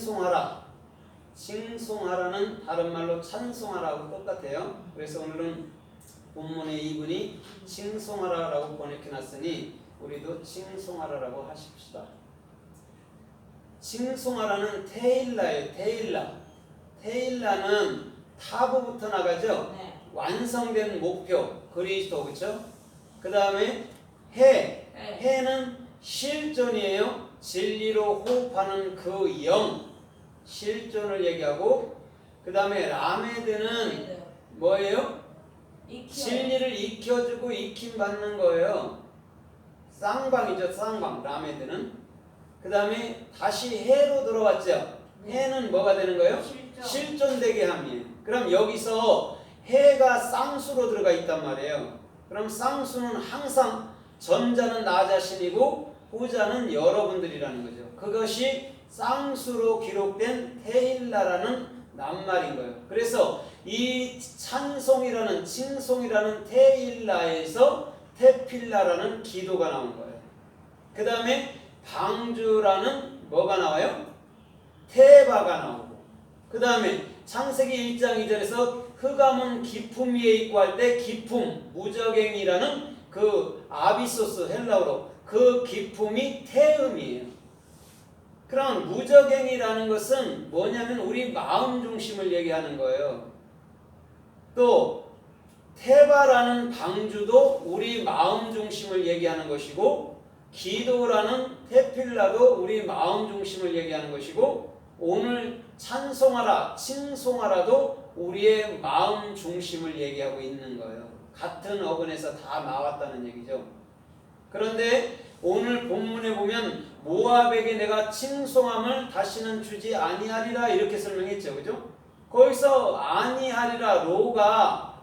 칭송하라. 칭송하라는 다른 말로 찬송하라고 똑같아요. 그래서 오늘은 본문의 이분이 칭송하라라고 번역해놨으니 우리도 칭송하라라고 하십시다. 칭송하라는 테일라예요. 테일라는 타부부터 나가죠. 네. 완성된 목표 그리스도, 그렇죠? 그 다음에 해는 실존이에요. 진리로 호흡하는 그 영, 실존을 얘기하고, 그 다음에 라메드는 뭐예요? 진리를 익혀주고 익힘받는 거예요. 쌍방이죠. 쌍방. 라메드는. 그 다음에 다시 해로 들어왔죠. 해는 뭐가 되는 거예요? 실존되게 함이에요. 그럼 여기서 해가 쌍수로 들어가 있단 말이에요. 그럼 쌍수는 항상 전자는 나 자신이고 후자는 여러분들이라는 거죠. 그것이 쌍수로 기록된 테힐라라는 낱말인 거예요. 그래서 이 찬송이라는 칭송이라는 테힐라에서 테필라라는 기도가 나온 거예요. 그 다음에 방주라는 뭐가 나와요? 테바가 나오고, 그 다음에 창세기 1장 2절에서 흑암은 기품 위에 있고 할 때 기품, 무적행이라는 그 아비소스 헬라어로 그 기품이 태음이에요. 그럼 무적행이라는 것은 뭐냐면 우리 마음 중심을 얘기하는 거예요. 또 테바라는 방주도 우리 마음 중심을 얘기하는 것이고, 기도라는 테필라도 우리 마음 중심을 얘기하는 것이고, 오늘 찬송하라, 칭송하라도 우리의 마음 중심을 얘기하고 있는 거예요. 같은 어근에서 다 나왔다는 얘기죠. 그런데 오늘 본문에 보면 모압에게 내가 칭송함을 다시는 주지 아니하리라 이렇게 설명했죠. 그죠? 거기서 아니하리라, 로가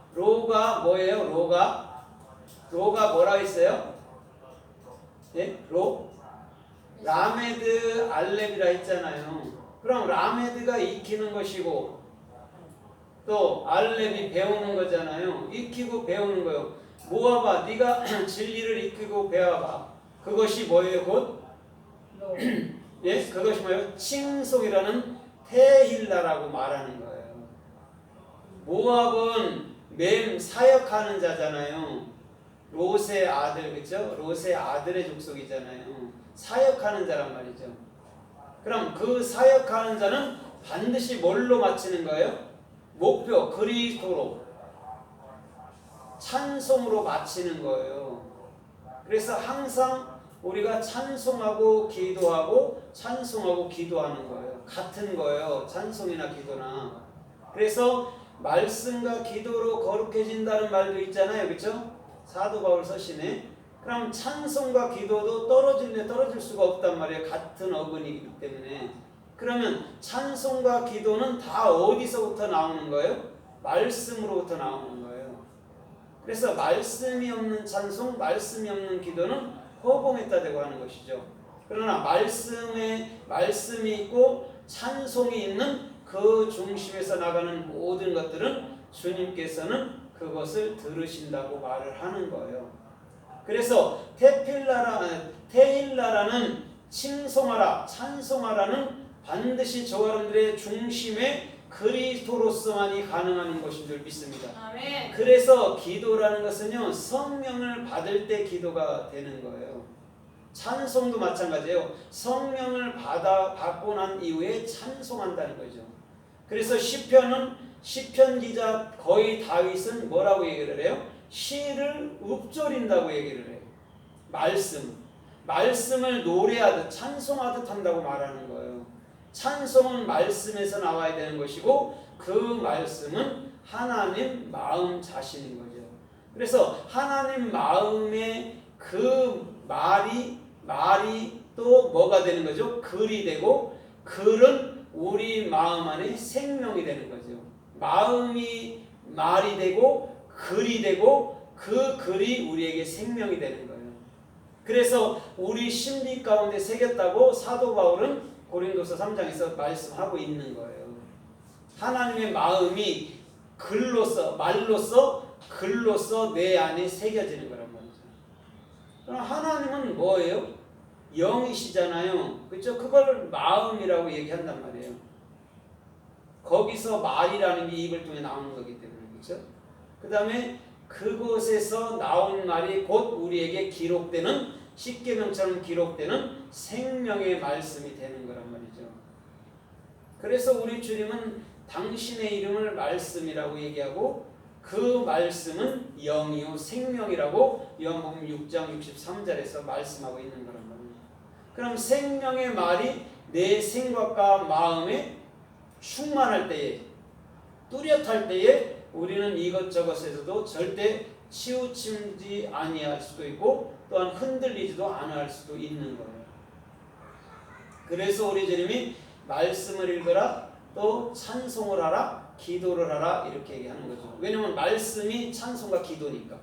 뭐예요? 로가 뭐라 했어요? 예? 라메드 알렙이라 했잖아요. 그럼 라메드가 익히는 것이고 또 알렙이 배우는 거잖아요. 익히고 배우는 거요. 모아봐, 네가 진리를 익히고 배워봐. 그것이 뭐예요? 곧 예? 그것이 뭐예요? 칭송이라는 테힐라라고 말하는 거예요. 모압은 맴 사역하는 자잖아요. 롯의 아들, 그렇죠? 롯의 아들의 족속이잖아요. 사역하는 자란 말이죠. 그럼 그 사역하는 자는 반드시 뭘로 마치는 거예요? 목표 그리스도로, 찬송으로 마치는 거예요. 그래서 항상 우리가 찬송하고 기도하고 찬송하고 기도하는 거예요. 같은 거예요. 찬송이나 기도나. 그래서 말씀과 기도로 거룩해진다는 말도 있잖아요. 그렇죠? 사도 바울 서신에. 그럼 찬송과 기도도 떨어질 수가 없단 말이에요. 같은 어근이기 때문에. 그러면 찬송과 기도는 다 어디서부터 나오는 거예요? 말씀으로부터 나오는 거예요. 그래서 말씀이 없는 찬송, 말씀이 없는 기도는 허공에다 대고 하는 것이죠. 그러나 말씀이 있고 찬송이 있는 그 중심에서 나가는 모든 것들은 주님께서는 그것을 들으신다고 말을 하는 거예요. 그래서 테힐라라는 칭송하라, 찬송하라는 반드시 저와 여러분들의 중심에 그리스도로서만이 가능한 것인 줄 믿습니다. 아멘. 그래서 기도라는 것은요, 성령을 받을 때 기도가 되는 거예요. 찬송도 마찬가지예요. 성령을 받고 난 이후에 찬송한다는 거죠. 그래서 시편 기자 거의 다윗은 뭐라고 얘기를 해요? 시를 읊조린다고 얘기를 해요. 말씀을 노래하듯 찬송하듯 한다고 말하는 거예요. 찬송은 말씀에서 나와야 되는 것이고 그 말씀은 하나님 마음 자신인 거죠. 그래서 하나님 마음의 그 말이 또 뭐가 되는 거죠? 글이 되고, 글은 우리 마음 안에 생명이 되는 거죠. 마음이 말이 되고 글이 되고 그 글이 우리에게 생명이 되는 거예요. 그래서 우리 심리 가운데 새겼다고 사도 바울은 고린도서 3장에서 말씀하고 있는 거예요. 하나님의 마음이 글로서 내 안에 새겨지는 거란 말이죠. 그럼 하나님은 뭐예요? 영이시잖아요. 그렇죠? 그걸 마음이라고 얘기한단 말이에요. 거기서 말이라는 게 입을 통해 나오는 거기 때문에. 그렇죠? 그 다음에 그곳에서 나온 말이 곧 우리에게 기록되는 십계명처럼 기록되는 생명의 말씀이 되는 거란 말이죠. 그래서 우리 주님은 당신의 이름을 말씀이라고 얘기하고 그 말씀은 영이요 생명이라고 요한복음 6장 63절에서 말씀하고 있는 거란 말이에요. 그럼 생명의 말이 내 생각과 마음에 충만할 때에 뚜렷할 때에 우리는 이것저것에서도 절대 치우치지 아니할 수도 있고 또한 흔들리지도 않을 수도 있는 거예요. 그래서 우리 주님이 말씀을 읽으라 또 찬송을 하라 기도를 하라 이렇게 얘기하는 거죠. 왜냐하면 말씀이 찬송과 기도니까.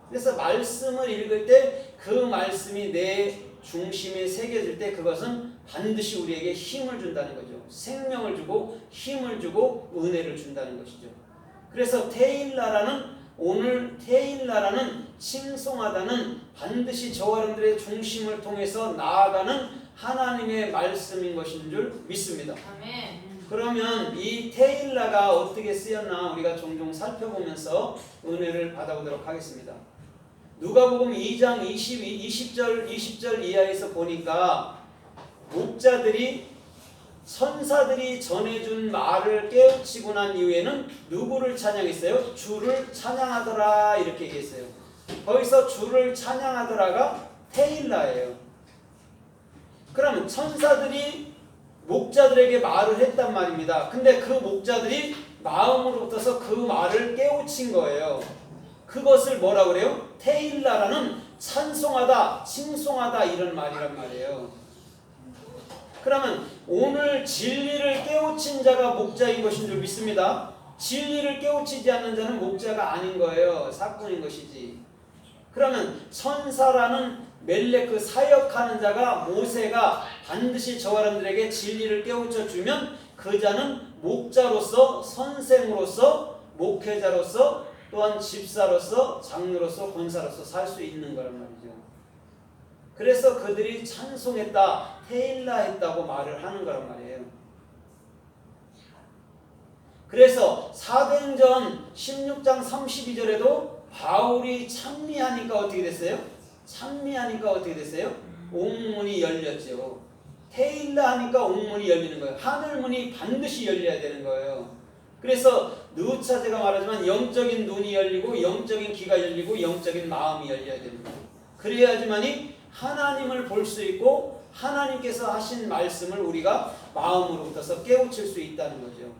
그래서 말씀을 읽을 때 그 말씀이 내 중심에 새겨질 때 그것은 반드시 우리에게 힘을 준다는 거죠. 생명을 주고 힘을 주고 은혜를 준다는 것이죠. 그래서 오늘 테일라라는 칭송하다는 반드시 저와 여러분들의 중심을 통해서 나아가는 하나님의 말씀인 것인 줄 믿습니다. 아멘. 그러면 이 테일라가 어떻게 쓰였나 우리가 종종 살펴보면서 은혜를 받아보도록 하겠습니다. 누가복음 2장 20절 이하에서 보니까 목자들이 선사들이 전해준 말을 깨우치고 난 이후에는 누구를 찬양했어요? 주를 찬양하더라 이렇게 얘기했어요. 거기서 주를 찬양하더라가 테일라예요. 그러면 천사들이 목자들에게 말을 했단 말입니다. 근데 그 목자들이 마음으로부터서 그 말을 깨우친 거예요. 그것을 뭐라고 그래요? 테일라라는 찬송하다, 칭송하다 이런 말이란 말이에요. 그러면 오늘 진리를 깨우친 자가 목자인 것인 줄 믿습니다. 진리를 깨우치지 않는 자는 목자가 아닌 거예요. 사건인 것이지. 그러면 천사라는 멜레크 사역하는 자가 모세가 반드시 저와 여러분들에게 진리를 깨우쳐 주면 그 자는 목자로서 선생으로서 목회자로서 또한 집사로서 장로로서 권사로서 살 수 있는 거란 말이죠. 그래서 그들이 찬송했다, 테일라 했다고 말을 하는 거란 말이에요. 그래서 사도행전 16장 32절에도 바울이 찬미하니까 어떻게 됐어요? 찬미하니까 어떻게 됐어요? 옥문이 열렸죠. 테일라 하니까 옥문이 열리는 거예요. 하늘문이 반드시 열려야 되는 거예요. 그래서 누차 제가 말하지만 영적인 눈이 열리고 영적인 귀가 열리고 영적인 마음이 열려야 되는 거예요. 그래야지만이 하나님을 볼 수 있고 하나님께서 하신 말씀을 우리가 마음으로부터서 깨우칠 수 있다는 거죠.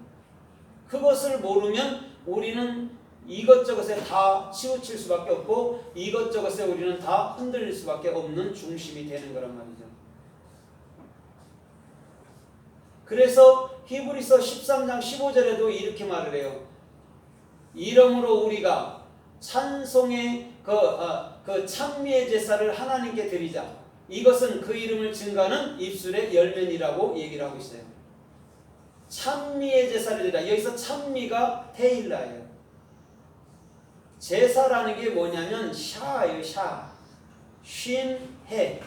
그것을 모르면 우리는 이것저것에 다 치우칠 수밖에 없고 이것저것에 우리는 다 흔들릴 수밖에 없는 중심이 되는 거란 말이죠. 그래서 히브리서 13장 15절에도 이렇게 말을 해요. 이러므로 우리가 찬송의 그 찬미의 제사를 하나님께 드리자. 이것은 그 이름을 증거하는 입술의 열매니라고 얘기를 하고 있어요. 찬미의 제사를 드리라. 여기서 찬미가 테일라예요. 제사라는 게 뭐냐면 샤예요. 샤. 쉰해.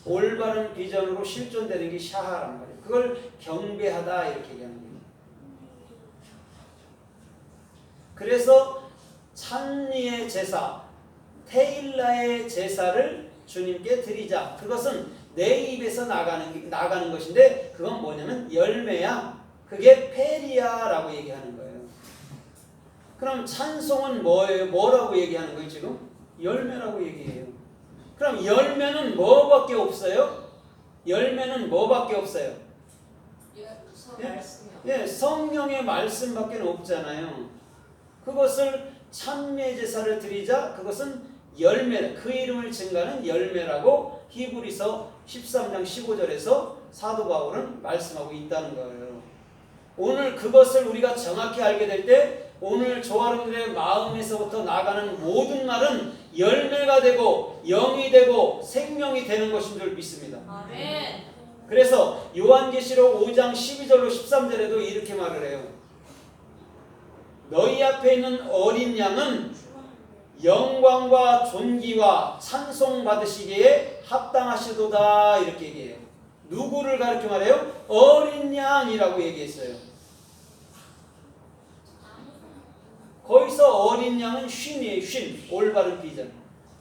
올바른 비전으로 실존되는 게 샤하란 말이에요. 그걸 경배하다 이렇게 얘기하는 거예요. 그래서 찬미의 제사, 테일라의 제사를 주님께 드리자. 그것은 내 입에서 나가는 것인데 그건 뭐냐면 열매야. 그게 페리아라고 얘기하는 거예요. 그럼 찬송은 뭐예요? 뭐라고 얘기하는 거예요 지금? 열매라고 얘기해요. 그럼 열매는 뭐밖에 없어요? 열매는 뭐밖에 없어요? 예, 성령의 말씀밖에 없잖아요. 그것을 찬미의 제사를 드리자. 그것은 열매, 그 이름을 증거하는 열매라고 히브리서 13장 15절에서 사도 바울은 말씀하고 있다는 거예요. 오늘 그것을 우리가 정확히 알게 될 때 오늘 저와 여러분들의 마음에서부터 나가는 모든 말은 열매가 되고 영이 되고 생명이 되는 것인 줄 믿습니다. 아멘. 그래서 요한계시록 5장 12절로 13절에도 이렇게 말을 해요. 너희 앞에 있는 어린 양은 영광과 존귀와 찬송 받으시기에 합당하시도다 이렇게 얘기해요. 누구를 가르쳐 말해요? 어린 양이라고 얘기했어요. 거기서 어린 양은 쉰이에요. 쉰. 올바른 비전.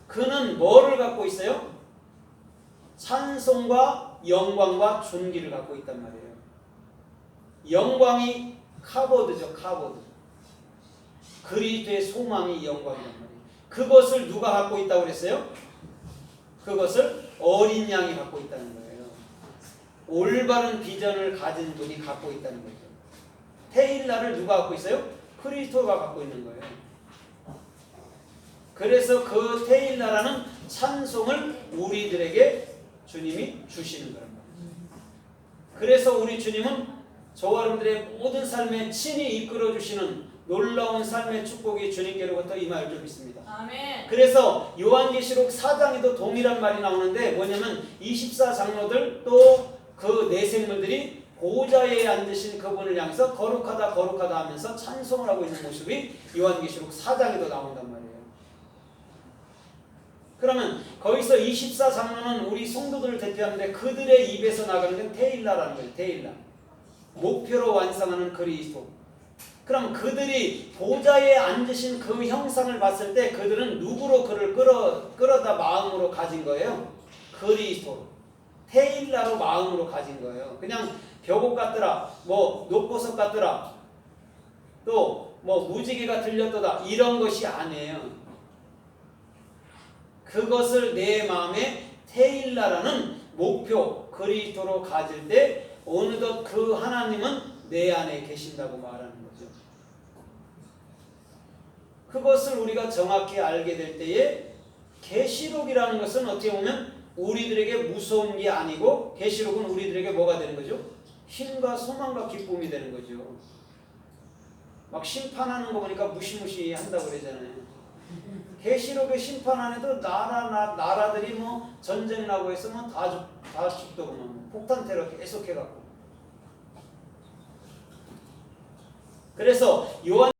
그는 뭐를 갖고 있어요? 찬송과 영광과 존귀를 갖고 있단 말이에요. 영광이 카보드죠. 카보드. 그리스도의 소망이 영광이란 말이에요. 그것을 누가 갖고 있다고 그랬어요? 그것을 어린 양이 갖고 있다는 거예요. 올바른 비전을 가진 분이 갖고 있다는 거죠. 테일라를 누가 갖고 있어요? 그리스도가 갖고 있는 거예요. 그래서 그 테일라라는 찬송을 우리들에게 주님이 주시는 거란 말이에요. 그래서 우리 주님은 저와 여러분들의 모든 삶에 친히 이끌어 주시는 놀라운 삶의 축복이 주님께로부터 임할 줄 믿습니다. 아멘. 그래서 요한계시록 4장에도 동일한 말이 나오는데 뭐냐면 24장로들 또 그 내생물들이 보좌에 앉으신 그분을 향해서 거룩하다 거룩하다 하면서 찬송을 하고 있는 모습이 요한계시록 4장에도 나온단 말이에요. 그러면 거기서 24장로는 우리 성도들을 대표하는데 그들의 입에서 나가는 건 테일라라는 거예요. 테일라. 목표로 완성하는 그리스도. 그럼 그들이 보좌에 앉으신 그 형상을 봤을 때 그들은 누구로 그를 끌어다 마음으로 가진 거예요? 그리스도로. 테일라로 마음으로 가진 거예요. 그냥 벽옥 같더라, 뭐 녹보석 같더라, 또 뭐 무지개가 들렸더라 이런 것이 아니에요. 그것을 내 마음에 테일라라는 목표 그리스도로 가질 때 어느덧 그 하나님은 내 안에 계신다고 말하는 거죠. 그것을 우리가 정확히 알게 될 때에 계시록이라는 것은 어떻게 보면 우리들에게 무서운 게 아니고 계시록은 우리들에게 뭐가 되는 거죠? 힘과 소망과 기쁨이 되는 거죠. 막 심판하는 거 보니까 무시무시 한다고 그러잖아요. 계시록의 심판 안에도 나라들이 뭐 전쟁 나고 해서 뭐 다 죽더구만. 폭탄 테러 계속 해갖고. 그래서 요한